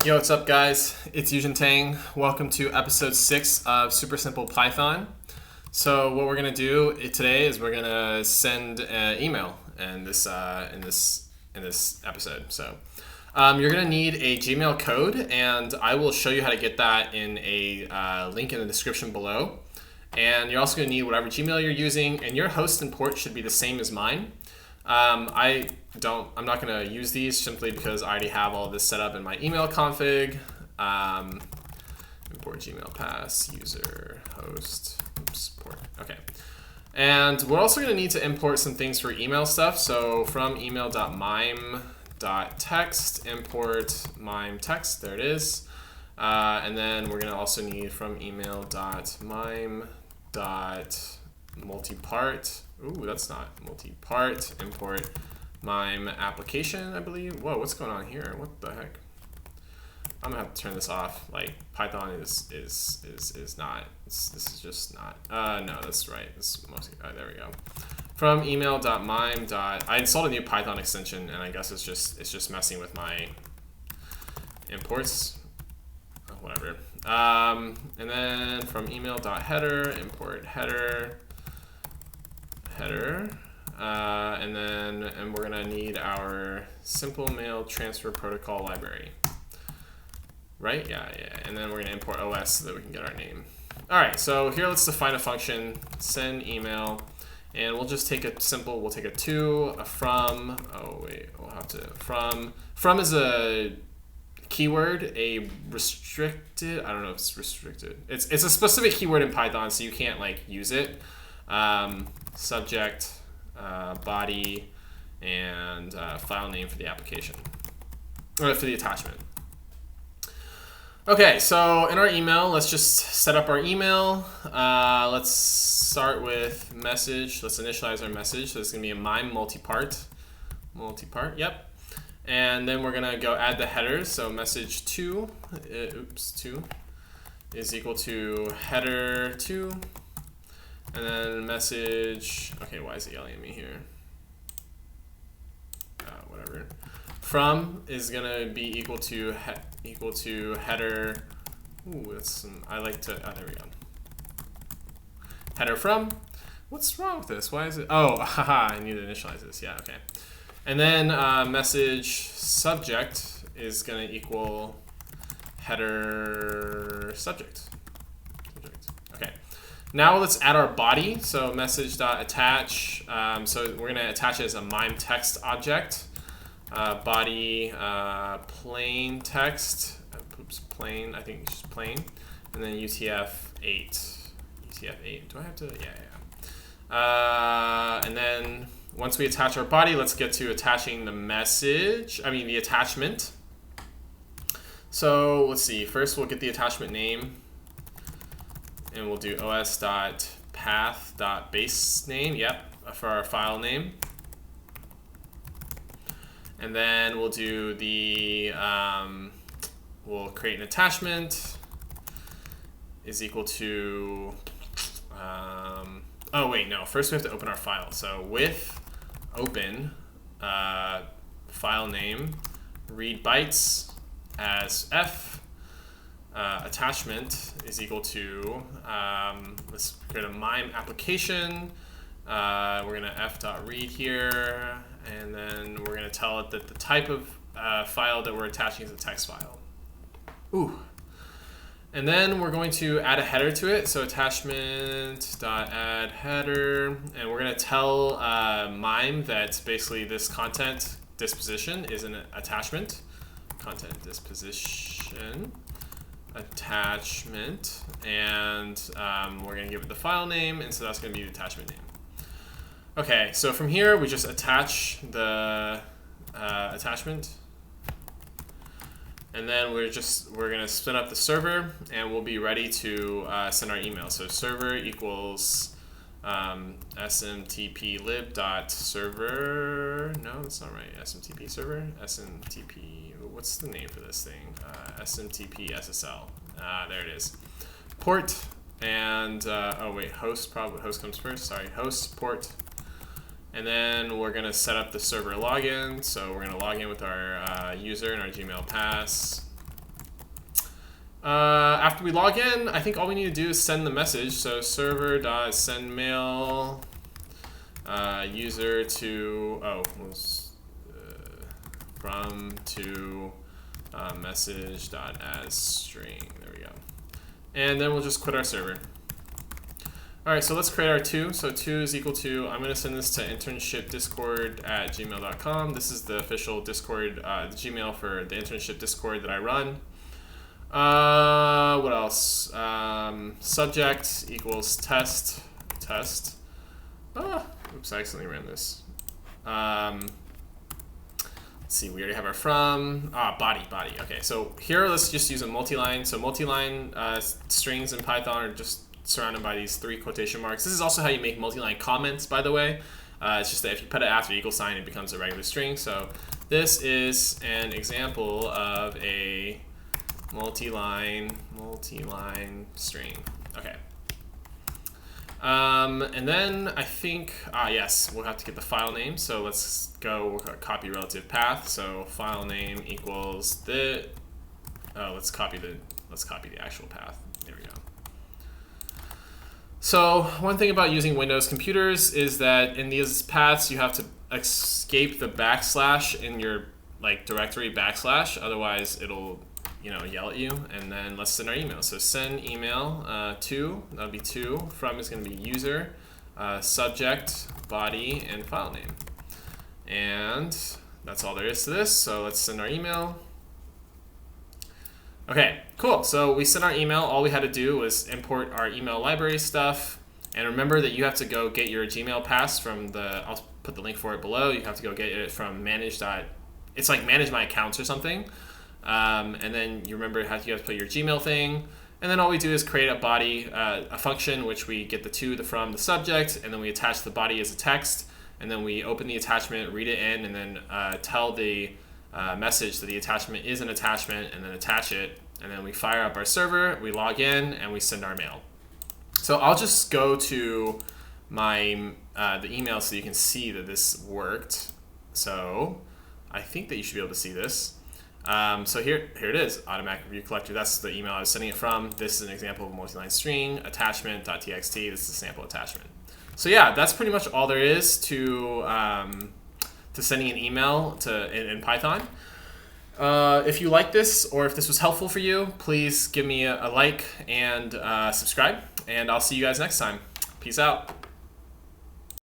Yo, what's up, guys? It's Yujin Tang. Welcome to episode 6 of Super Simple Python. So what we're gonna do today is we're gonna send an email in this episode. So you're gonna need a Gmail code, and I will show you how to get that in a link in the description below. And you're also gonna need whatever Gmail you're using, and your host and port should be the same as mine. I'm not going to use these simply because I already have all this set up in my email config. Import Gmail pass, user, host, port. Okay. And we're also going to need to import some things for email stuff. So from email.mime.text, import mime text. There it is. And then we're going to also need from email.mime.multipart. Ooh, that's not multi-part. Import mime application, I believe. Whoa, what's going on here? What the heck? I'm gonna have to turn this off. Like, Python is not. This is just not. No, that's right. This mostly. There we go. From email.mime. I installed a new Python extension, and I guess it's just messing with my imports. Oh, whatever. And then from email.header, import header. And we're gonna need our simple mail transfer protocol library, right? Yeah. And then we're gonna import OS so that we can get our name. All right, so here let's define a function, send email, and we'll just take a simple. We'll take a to, a from. Oh wait, we'll have to from. From is a keyword, a restricted. I don't know if it's restricted. It's a specific keyword in Python, so you can't like use it. Subject, body, and file name for the application, or for the attachment. Okay, so in our email, let's just set up our email. Let's start with message. Let's initialize our message. So it's going to be a mime multipart, yep. And then we're going to go add the headers. So message 2, 2 is equal to header 2. And then message, okay, why is it yelling at me here? Whatever. From is gonna be equal to header. Ooh, that's some. I like to. Oh, there we go. Header from. What's wrong with this? Why is it? Oh, haha! I need to initialize this. Yeah, okay. And then message subject is gonna equal header subject. Okay. Now let's add our body. So message.attach. So we're going to attach it as a mime text object. Body plain text. Oops, plain. I think it's just plain. And then UTF-8. UTF-8. Do I have to? Yeah. And then once we attach our body, let's get to attaching the attachment. So let's see. First, we'll get the attachment name. And we'll do os.path.base name, yep, for our file name. And then we'll do we'll create an attachment is equal to, oh wait, no, first we have to open our file. So with open file name, read bytes as f. Attachment is equal to, let's create a mime application. We're going to f.read here, and then we're going to tell it that the type of file that we're attaching is a text file. Ooh. And then we're going to add a header to it. So attachment.add header, and we're going to tell mime that basically this content disposition is an attachment. Content disposition. Attachment, and we're going to give it the file name, and so that's going to be the attachment name. Okay, so from here we just attach the attachment, and then we're going to spin up the server, and we'll be ready to send our email. So server equals smtplib.server. No, that's not right. SMTP server. SMTP. What's the name for this thing? SMTP SSL. There it is. Port and oh wait, host comes first. Sorry, host port. And then we're going to set up the server login. So we're going to log in with our user and our Gmail pass. After we log in, I think all we need to do is send the message. So server.sendMail user to from to message.addString. There we go. And then we'll just quit our server. All right, so let's create our 2. So 2 is equal to, I'm going to send this to internshipdiscord@gmail.com. This is the official Discord, the Gmail for the internship Discord that I run. What else? Subject equals test. Oops, I accidentally ran this. Let's see, we already have our from. Body. Okay, so here let's just use a multi-line. So multi-line strings in Python are just surrounded by these 3 quotation marks. This is also how you make multi-line comments, by the way. It's just that if you put it after the equal sign, it becomes a regular string. So this is an example of a multi-line string. Okay. And then I think, yes, we'll have to get the file name. So let's go, we'll copy relative path. So file name equals the, let's copy the actual path. There we go. So one thing about using Windows computers is that in these paths, you have to escape the backslash in your directory backslash. Otherwise, it'll yell at you. And then let's send our email. So send email to, that'll be to, from is going to be user, subject, body, and file name. And that's all there is to this. So let's send our email. Okay, cool. So we sent our email. All we had to do was import our email library stuff. And remember that you have to go get your Gmail pass from the, I'll put the link for it below. You have to go get it from it's like manage my accounts or something. And then you remember you have to put your Gmail thing. And then all we do is create a body, a function, which we get the to, the from, the subject, and then we attach the body as a text. And then we open the attachment, read it in, and then tell the message that the attachment is an attachment, and then attach it. And then we fire up our server, we log in, and we send our mail. So I'll just go to my the email so you can see that this worked. So I think that you should be able to see this. So here it is, automatic review collector. That's the email I was sending it from. This is an example of a multi-line string, attachment.txt. This is a sample attachment. So yeah, that's pretty much all there is to sending an email in Python. If you like this, or if this was helpful for you, please give me a like and subscribe, and I'll see you guys next time. Peace out.